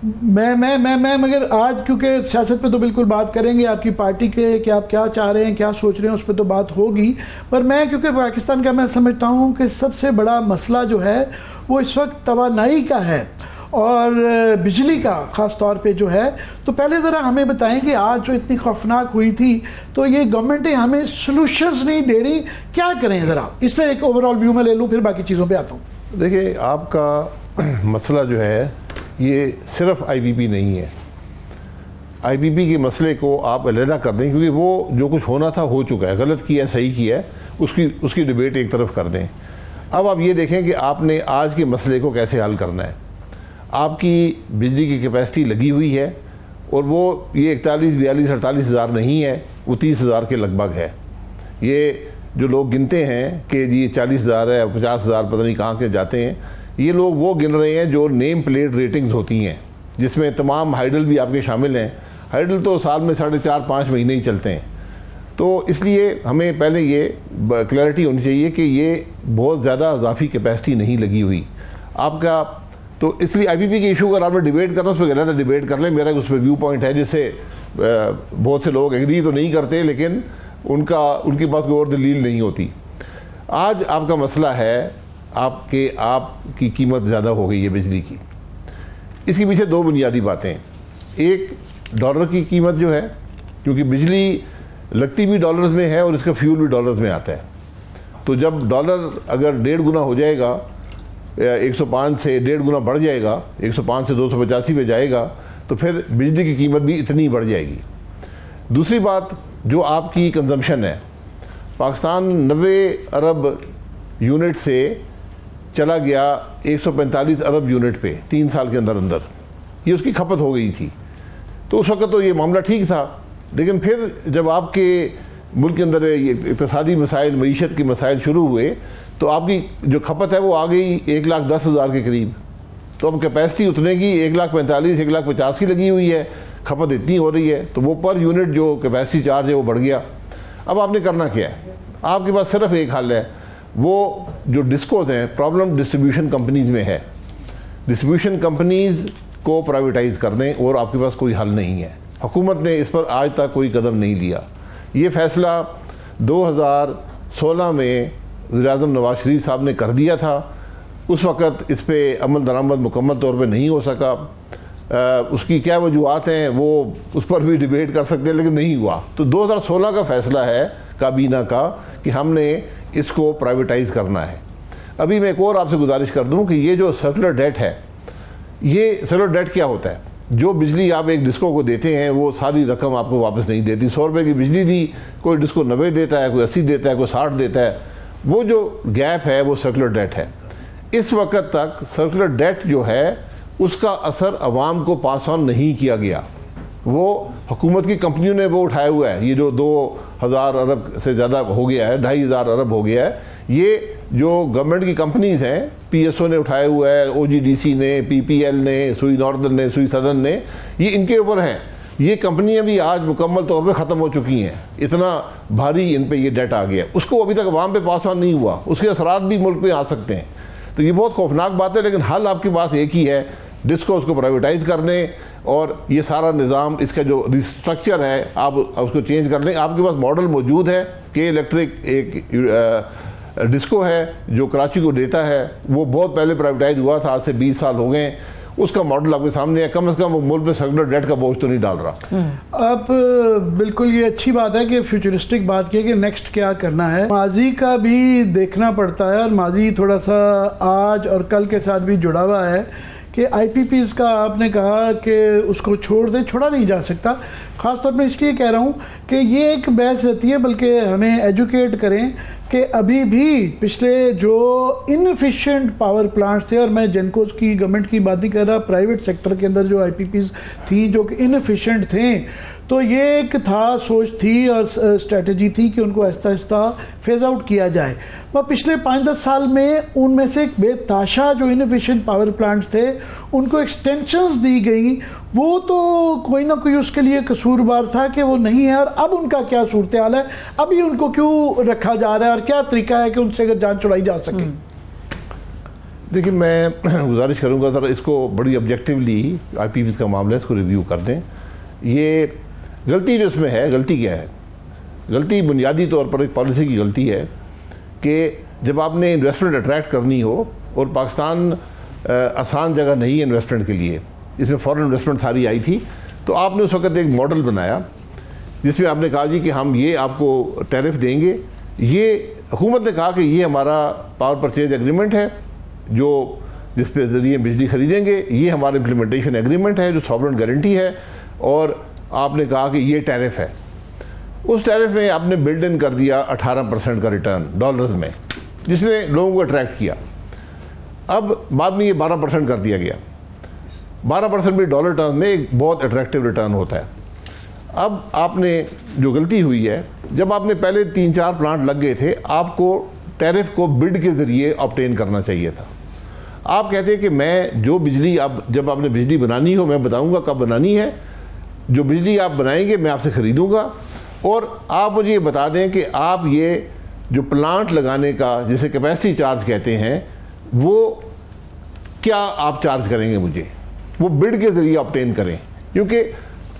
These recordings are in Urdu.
میں مگر آج کیونکہ سیاست پہ تو بالکل بات کریں گے، آپ کی پارٹی کے کہ آپ کیا چاہ رہے ہیں، کیا سوچ رہے ہیں، اس پہ تو بات ہوگی، پر میں کیونکہ پاکستان کا میں سمجھتا ہوں کہ سب سے بڑا مسئلہ جو ہے وہ اس وقت توانائی کا ہے اور بجلی کا خاص طور پہ جو ہے. تو پہلے ذرا ہمیں بتائیں کہ آج جو اتنی خوفناک ہوئی تھی تو یہ گورنمنٹیں ہمیں سلوشنز نہیں دے رہی، کیا کریں؟ ذرا اس پہ ایک اوور آل ویو میں لے لوں، پھر باقی چیزوں پہ آتا ہوں. دیکھیں، آپ کا مسئلہ جو ہے یہ صرف آئی بی پی نہیں ہے. آئی بی پی کے مسئلے کو آپ علیحدہ کر دیں، کیونکہ وہ جو کچھ ہونا تھا ہو چکا ہے، غلط کیا ہے صحیح کیا ہے، اس کی ڈیبیٹ ایک طرف کر دیں. اب آپ یہ دیکھیں کہ آپ نے آج کے مسئلے کو کیسے حل کرنا ہے. آپ کی بجلی کی کیپیسٹی لگی ہوئی ہے اور وہ یہ 41 42 48 ہزار نہیں ہے، وہ 30 ہزار کے لگ بھگ ہے. یہ جو لوگ گنتے ہیں کہ یہ 40 ہزار ہے 50 ہزار پتہ نہیں کہاں کے جاتے ہیں، یہ لوگ وہ گن رہے ہیں جو نیم پلیٹ ریٹنگز ہوتی ہیں، جس میں تمام ہائیڈل بھی آپ کے شامل ہیں. ہائیڈل تو سال میں 4.5-5 مہینے ہی چلتے ہیں. تو اس لیے ہمیں پہلے یہ کلیئرٹی ہونی چاہیے کہ یہ بہت زیادہ اضافی کیپیسٹی نہیں لگی ہوئی آپ کا. تو اس لیے آئی بی پی کے ایشو اگر آپ نے ڈیبیٹ کرنا اس پہ غلط ڈیبیٹ کر لیں. میرا اس پہ ویو پوائنٹ ہے جس سے بہت سے لوگ ایگری تو نہیں کرتے، لیکن ان کے پاس کوئی اور دلیل نہیں ہوتی. آج آپ کا مسئلہ ہے آپ کی قیمت زیادہ ہو گئی ہے بجلی کی. اس کے پیچھے دو بنیادی باتیں. ایک ڈالر کی قیمت جو ہے، کیونکہ بجلی لگتی بھی ڈالرز میں ہے اور اس کا فیول بھی ڈالرز میں آتا ہے. تو جب ڈالر اگر 1.5 گنا ہو جائے گا، 105 سے 1.5 گنا بڑھ جائے گا، 105 سے 285 پہ جائے گا، تو پھر بجلی کی قیمت بھی اتنی بڑھ جائے گی. دوسری بات جو آپ کی کنزمپشن ہے، پاکستان 90 ارب یونٹ سے چلا گیا 145 ارب یونٹ پہ 3 سال کے اندر یہ اس کی کھپت ہو گئی تھی. تو اس وقت تو یہ معاملہ ٹھیک تھا، لیکن پھر جب آپ کے ملک کے اندر اقتصادی مسائل، معیشت کے مسائل شروع ہوئے تو آپ کی جو کھپت ہے وہ آ گئی 1,10,000 کے قریب. تو اب کیپیسٹی اتنے کی 1,45,000 1,50,000 کی لگی ہوئی ہے، کھپت اتنی ہو رہی ہے، تو وہ پر یونٹ جو کیپیسٹی چارج ہے وہ بڑھ گیا. اب آپ نے کرنا کیا ہے؟ آپ کے پاس صرف ایک حل ہے. وہ جو ڈسکوز ہیں، پرابلم ڈسٹریبیوشن کمپنیز میں ہے، ڈسٹریبیوشن کمپنیز کو پرائیویٹائز کر دیں اور آپ کے پاس کوئی حل نہیں ہے. حکومت نے اس پر آج تک کوئی قدم نہیں لیا. یہ فیصلہ 2016 میں وزیر اعظم نواز شریف صاحب نے کر دیا تھا. اس وقت اس پہ عمل درآمد مکمل طور پہ نہیں ہو سکا. اس کی کیا وجوہات ہیں وہ اس پر بھی ڈیبیٹ کر سکتے ہیں، لیکن نہیں ہوا. تو 2016 کا فیصلہ ہے کابینہ کا کہ ہم نے اس کو پرائیویٹائز کرنا ہے. ابھی میں ایک اور آپ سے گزارش کر دوں کہ یہ جو سرکولر ڈیٹ ہے، یہ سرکولر ڈیٹ کیا ہوتا ہے؟ جو بجلی آپ ایک ڈسکو کو دیتے ہیں وہ ساری رقم آپ کو واپس نہیں دیتی. 100 روپے کی بجلی دی، کوئی ڈسکو 90 دیتا ہے، کوئی 80 دیتا ہے، کوئی 60 دیتا ہے. وہ جو گیپ ہے وہ سرکولر ڈیٹ ہے. اس وقت تک سرکولر ڈیٹ جو ہے اس کا اثر عوام کو پاس آن نہیں کیا گیا. وہ حکومت کی کمپنیوں نے وہ اٹھایا ہوا ہے. یہ جو 2,000 ارب سے زیادہ ہو گیا ہے، 2,500 ارب ہو گیا ہے، یہ جو گورنمنٹ کی کمپنیز ہیں، پی ایس او نے اٹھایا ہوا ہے، او جی ڈی سی نے، پی پی ایل نے، سوئی ناردرن نے، سوئی سدرن نے، یہ ان کے اوپر ہیں. یہ کمپنیاں بھی آج مکمل طور پہ ختم ہو چکی ہیں. اتنا بھاری ان پہ یہ ڈیٹ آ گیا. اس کو ابھی تک عوام پہ پاس آن نہیں ہوا. اس کے اثرات بھی ملک پہ آ سکتے ہیں. تو یہ بہت خوفناک بات ہے، لیکن حل آپ کے پاس ایک ہی ہے، ڈسکو اس کو پرائیویٹائز کر دیں اور یہ سارا نظام، اس کا جو ریسٹرکچر ہے آپ اس کو چینج کر لیں. آپ کے پاس ماڈل موجود ہے کہ الیکٹرک ایک ڈسکو ہے جو کراچی کو دیتا ہے. وہ بہت پہلے پرائیویٹائز ہوا تھا، آج سے 20 سال ہو گئے. اس کا ماڈل آپ کے سامنے ہے. کم از کم وہ ملک پہ سرکولر ڈیٹ کا بوجھ تو نہیں ڈال رہا. آپ بالکل یہ اچھی بات ہے کہ فیوچرسٹک بات کی کہ نیکسٹ کیا کرنا ہے. ماضی کا بھی دیکھنا پڑتا ہے اور ماضی تھوڑا سا آج اور کل کے ساتھ بھی جڑا ہوا ہے کہ آئی پی پیز کا آپ نے کہا کہ اس کو چھوڑ دیں، چھوڑا نہیں جا سکتا. خاص طور پہ اس لیے کہہ رہا ہوں کہ یہ ایک بحث رہتی ہے، بلکہ ہمیں ایجوکیٹ کریں کہ ابھی بھی پچھلے جو انفیشینٹ پاور پلانٹس تھے، اور میں جنکوز کی گورنمنٹ کی بات نہیں کر رہا، پرائیویٹ سیکٹر کے اندر جو آئی پی پیز تھیں جو کہ انفیشینٹ تھیں، تو یہ ایک تھا، سوچ تھی اور اسٹریٹجی تھی کہ ان کو آہستہ آہستہ فیز آؤٹ کیا جائے. وہ پچھلے 5-10 سال میں ان میں سے ایک بے تاشا جو انفیشینٹ پاور پلانٹس تھے ان کو ایکسٹینشنز دی گئیں. وہ تو کوئی نہ کوئی اس کے لیے قصوروار تھا کہ وہ نہیں ہے. اور اب ان کا کیا صورتحال ہے؟ ابھی ان کو کیوں رکھا جا رہا ہے اور کیا طریقہ ہے کہ ان سے اگر جان چھڑائی جا سکے؟ دیکھیں میں گزارش کروں گا ذرا اس کو بڑی آبجیکٹیولی آئی پی پیز کا معاملہ ہے، اس کو ریویو کر دیں. یہ غلطی جو اس میں ہے، غلطی کیا ہے؟ غلطی بنیادی طور پر ایک پالیسی کی غلطی ہے کہ جب آپ نے انویسٹمنٹ اٹریکٹ کرنی ہو، اور پاکستان آسان جگہ نہیں ہے انویسٹمنٹ کے لیے، اس میں فورن انویسٹمنٹ ساری آئی تھی، تو آپ نے اس وقت ایک ماڈل بنایا جس میں آپ نے کہا جی کہ ہم یہ آپ کو ٹیرف دیں گے. یہ حکومت نے کہا کہ یہ ہمارا پاور پرچیز ایگریمنٹ ہے جو جس پہ ذریعے بجلی خریدیں گے، یہ ہمارا امپلیمنٹیشن ایگریمنٹ ہے جو ساورن گارنٹی ہے، اور آپ نے کہا کہ یہ ٹیرف ہے. اس ٹیرف میں آپ نے بلڈ ان کر دیا 18% کا ریٹرن ڈالرز میں، جس نے لوگوں کو اٹریکٹ کیا. اب بعد میں یہ 12% کر دیا گیا. 12% بھی ڈالر ٹرم میں ایک بہت اٹریکٹیو ریٹرن ہوتا ہے. اب آپ نے جو غلطی ہوئی ہے، جب آپ نے پہلے 3-4 پلانٹ لگ گئے تھے، آپ کو ٹیرف کو بلڈ کے ذریعے آبٹین کرنا چاہیے تھا. آپ کہتے ہیں کہ میں جو بجلی جب آپ نے بجلی بنانی ہو میں بتاؤں گا کب بنانی ہے، جو بجلی آپ بنائیں گے میں آپ سے خریدوں گا، اور آپ مجھے یہ بتا دیں کہ آپ یہ جو پلانٹ لگانے کا جسے کیپیسٹی چارج کہتے ہیں وہ کیا آپ چارج کریں گے مجھے، وہ بڈ کے ذریعے آبٹین کریں. کیونکہ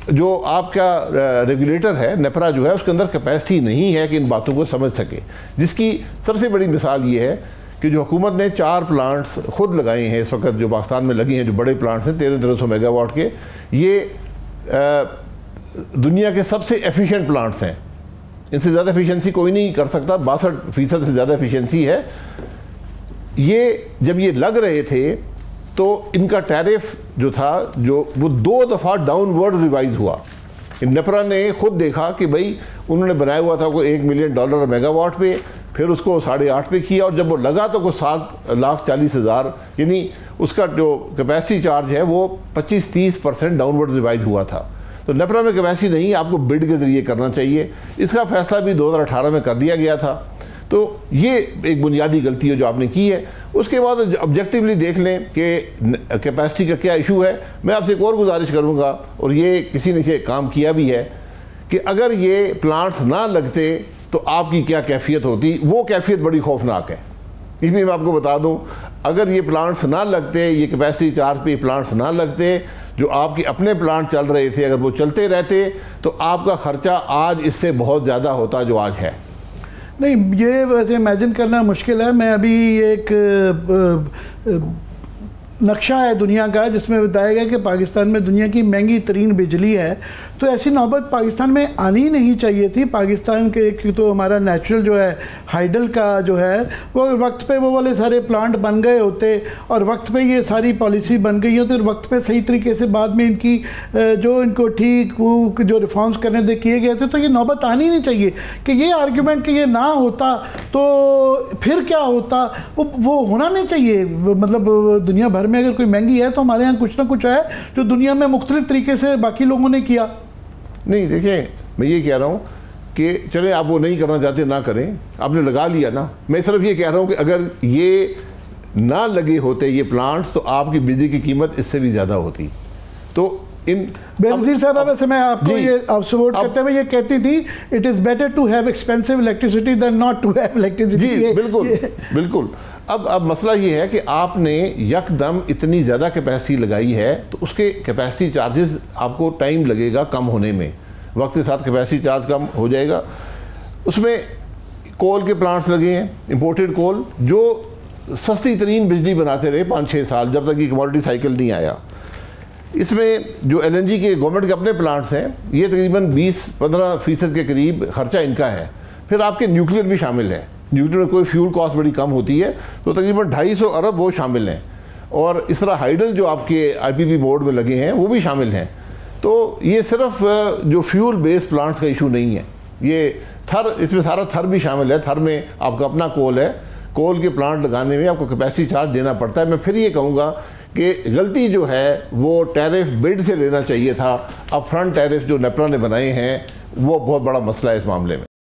جو آپ کا ریگولیٹر ہے نیپرا جو ہے، اس کے اندر کیپیسٹی نہیں ہے کہ ان باتوں کو سمجھ سکے. جس کی سب سے بڑی مثال یہ ہے کہ جو حکومت نے 4 پلانٹس خود لگائے ہیں اس وقت جو پاکستان میں لگے ہیں، جو بڑے پلانٹس ہیں 1300 میگا واٹ کے، یہ دنیا کے سب سے ایفیشینٹ پلانٹس ہیں. ان سے زیادہ ایفیشنسی کوئی نہیں کر سکتا، 62% سے زیادہ ایفیشنسی ہے. یہ جب یہ لگ رہے تھے تو ان کا ٹیرف جو تھا وہ 2 دفعہ ڈاؤن ورڈ ریوائز ہوا. نیپرا نے خود دیکھا کہ بھائی انہوں نے بنایا ہوا تھا کوئی $1 ملین میگا واٹ پہ، پھر اس کو 8.5 پہ کیا، اور جب وہ لگا تو کوئی 7,40,000، یعنی اس کا جو کیپیسٹی چارج ہے وہ 25-30% ڈاؤن ورڈ ریوائز ہوا تھا. تو نیپرا میں کیپیسٹی نہیں، آپ کو بڈ کے ذریعے کرنا چاہیے. اس کا فیصلہ بھی 2018 میں کر دیا گیا تھا. تو یہ ایک بنیادی غلطی ہے جو آپ نے کی ہے. اس کے بعد آبجیکٹیولی دیکھ لیں کہ کیپیسٹی کا کیا ایشو ہے. میں آپ سے ایک اور گزارش کروں گا، اور یہ کسی نے کام کیا بھی ہے، کہ اگر یہ پلانٹس نہ لگتے تو آپ کی کیا کیفیت ہوتی. وہ کیفیت بڑی خوفناک ہے. اس میں میں آپ کو بتا دوں، اگر یہ پلانٹس نہ لگتے، یہ کیپیسٹی چارج پہ پلانٹس نہ لگتے، جو آپ کے اپنے پلانٹ چل رہے تھے، اگر وہ چلتے رہتے تو آپ کا خرچہ آج اس سے بہت زیادہ ہوتا جو آج ہے. نہیں، یہ ویسے امیجن کرنا مشکل ہے. میں ابھی ایک نقشہ ہے دنیا کا جس میں بتایا گیا کہ پاکستان میں دنیا کی مہنگی ترین بجلی ہے. تو ایسی نوبت پاکستان میں آنی نہیں چاہیے تھی. پاکستان کے ایک تو ہمارا نیچرل جو ہے ہائیڈل کا جو ہے وہ وقت پہ وہ والے سارے پلانٹ بن گئے ہوتے، اور وقت پہ یہ ساری پالیسی بن گئی ہوتی، اور وقت پہ صحیح طریقے سے بعد میں ان کی جو ان کو ٹھیک جو ریفارمز کرنے دے کیے گئے تھے. تو یہ نوبت آنی نہیں چاہیے کہ یہ آرگیومنٹ کہ یہ نہ ہوتا تو پھر کیا ہوتا، وہ ہونا نہیں چاہیے. مطلب دنیا بھر میں اگر کوئی مہنگی ہے تو ہمارے ہاں کچھ نہ کچھ ہے جو دنیا میں مختلف طریقے سے باقی لوگوں نے کیا. نہیں دیکھیں، میں یہ کہہ رہا ہوں کہ چلیں آپ وہ نہیں کرنا چاہتے نہ کریں، آپ نے لگا لیا نا. میں صرف یہ کہہ رہا ہوں کہ اگر یہ نہ لگے ہوتے یہ پلانٹس تو آپ کی بجلی کی قیمت اس سے بھی زیادہ ہوتی. تو بینظیر صاحبہ ویسے میں آپ کو یہ سپورٹ کرتے ہوئے یہ کہتی تھی it is better to have expensive electricity than not to have electricity. جی بالکل بالکل. اب مسئلہ یہ ہے کہ آپ نے یک دم اتنی زیادہ کیپیسٹی لگائی ہے تو اس کے کیپیسٹی چارجز آپ کو ٹائم لگے گا کم ہونے میں، وقت کے ساتھ کیپیسٹی چارج کم ہو جائے گا. اس میں کول کے پلانٹس لگے ہیں، امپورٹڈ کول، جو سستی ترین بجلی بناتے رہے 5-6 سال جب تک یہ کموڈٹی سائیکل نہیں آیا. اس میں جو ایل این جی کے گورنمنٹ کے اپنے پلانٹس ہیں یہ تقریباً 20-15% کے قریب خرچہ ان کا ہے. پھر آپ کے نیوکلیر بھی شامل ہے. نیوکلیر میں کوئی فیول کاسٹ بڑی کم ہوتی ہے تو تقریباً 250 ارب وہ شامل ہیں. اور اس طرح ہائیڈل جو آپ کے آئی پی پی بورڈ میں لگے ہیں وہ بھی شامل ہیں. تو یہ صرف جو فیول بیس پلانٹس کا ایشو نہیں ہے، یہ تھر، اس میں سارا تھر بھی شامل ہے. تھر میں آپ کا اپنا کول ہے، کول کے پلانٹ لگانے میں آپ کو کیپیسٹی چارج دینا پڑتا ہے. میں پھر یہ کہوں گا کہ غلطی جو ہے وہ ٹیرف بڈ سے لینا چاہیے تھا. اب فرنٹ ٹیرف جو نیپرا نے بنائے ہیں وہ بہت بڑا مسئلہ ہے اس معاملے میں.